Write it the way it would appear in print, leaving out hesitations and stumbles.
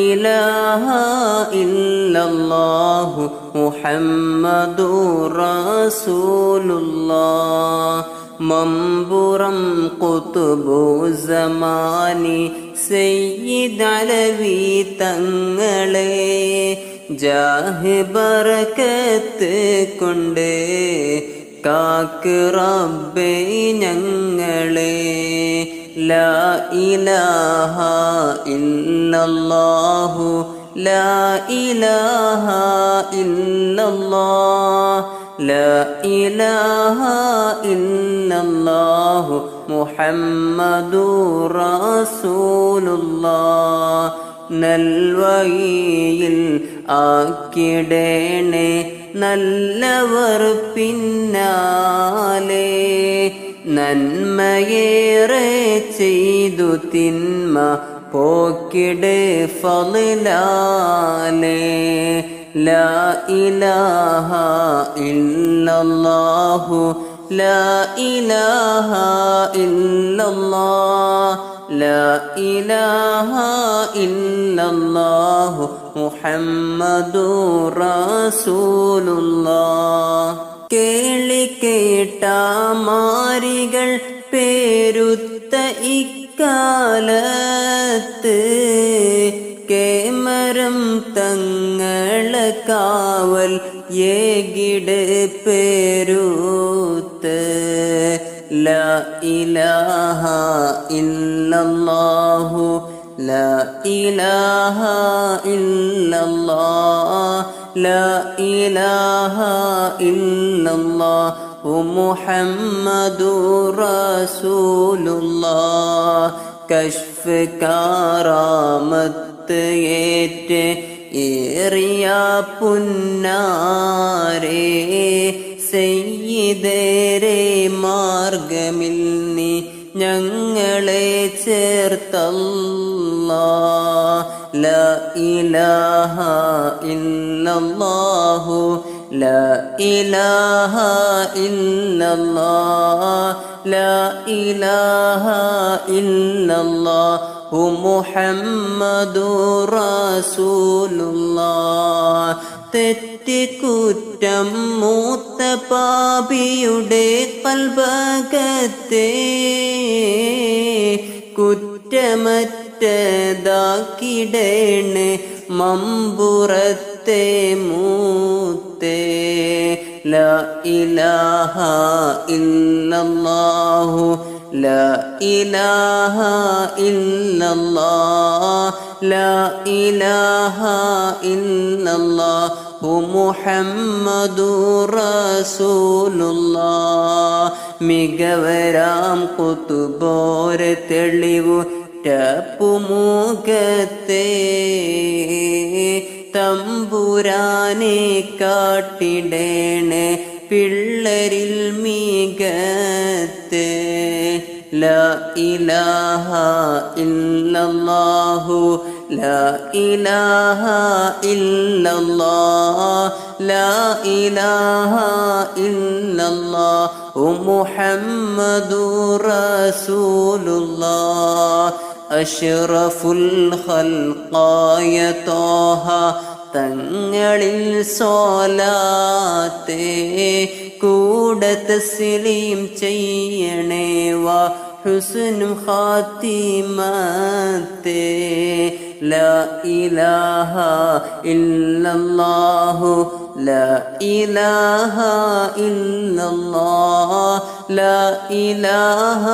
ഇലാഹ ഇല്ലല്ലാഹു മുഹമ്മദുർ റസൂലുള്ളാഹ് മമ്പുറം ഖുതുബുസ്സമാനി സയ്യിദ് അലവി തങ്ങളെ ജാഹ് ബറകത്ത് കൊണ്ട് കാക്ക് റബ്ബേ ഞങ്ങളെ ലാ ഇലാഹ ഇല്ലല്ലാഹു ലാ ഇലാഹ ഇല്ലല്ലാഹ് ലാ ഇലാഹ ഇല്ലല്ലാഹു മുഹമ്മദുർ റസൂലുള്ളാഹ് നൽവഴിയിൽ ആക്കിടേണേ നല്ലവർ പിന്നാലെ നന്മയേറെ ചെയ്തു തിന്മ പോക്കിട് ഫളിലാലെ ലാ ഇലാഹ ഇല്ലല്ലാഹു ലാ ഇലാഹ ഇല്ലല്ലാഹ് ലാ ഇലാഹ ഇല്ലല്ലാഹു മുഹമ്മദുർ റസൂലുള്ളാഹ് കേളിക്കേട്ട മാരികൾ പേരുത്ത ഇക്കാലത്ത് കേമരം തങ്ങളെ കാവൽ ഏകിട് പേരുത്ത് ലാ ഇലാഹ ഇല്ലല്ലാഹു ലാ ഇലാഹ ഇല്ലല്ലാഹ് ലാ ഇലാഹ ഇല്ലല്ലാഹു മുഹമ്മദുർ റസൂലുള്ളാഹ് കശ്ഫ് കാറാമത്ത് ഏറ്റ് ഏറിയ പുന്നാരേ സയ്യിദരേ മാർഗമിൽ നീ ഞങ്ങളെ ചേർത്തല്ലാഹ് ലാ ഇലാഹ ഇല്ലല്ലാഹു ലാ ഇലാഹ ഇല്ലല്ലാഹ് ലാ ഇലാഹ ഇല്ലല്ലാഹു മുഹമ്മദുർ റസൂലുള്ളാഹ് തെറ്റുകുറ്റം മൂത്ത പാപിയുടെ കൽബകത്തെ കുറ്റമറ്റതാക്കിടേണ് മമ്പുറത്തെ മൂത്തേ ലാ ഇലാഹ ഇല്ലല്ലാഹു ലാ ഇലാഹ ഇല്ലല്ലാഹ് ലാ ഇലാഹ ഇല്ലല്ലാഹു മുഹമ്മദുർ റസൂലുള്ളാഹ് മികവരാം ഖുതുബോരെ തെളിവു ടപ്പുമുഖത്തെ തമ്പുരാനെ കാട്ടിടേണേ പിള്ളരിൽ മികത്തെ ലാ ഇലാഹ ഇല്ലല്ലാഹു ലാ ഇലാഹ ഇല്ലല്ലാഹ് ലാ ഇലാഹ ഇല്ലല്ലാഹു മുഹമ്മദുർ റസൂലുള്ളാഹ് അഷ്റഫുൽ ഖൽഖായ ത്വാഹ തങ്ങളിൽ സ്വലാത്തേ കൂടെ തസ്ലീം ചെയ്യണേ വാ ഹുസ്നു ഖാത്തിമത്തേ ലാ ഇലാഹ ഇല്ലല്ലാഹു ലാ ഇലാഹ ഇല്ലല്ലാഹ് ലാ ഇലാഹ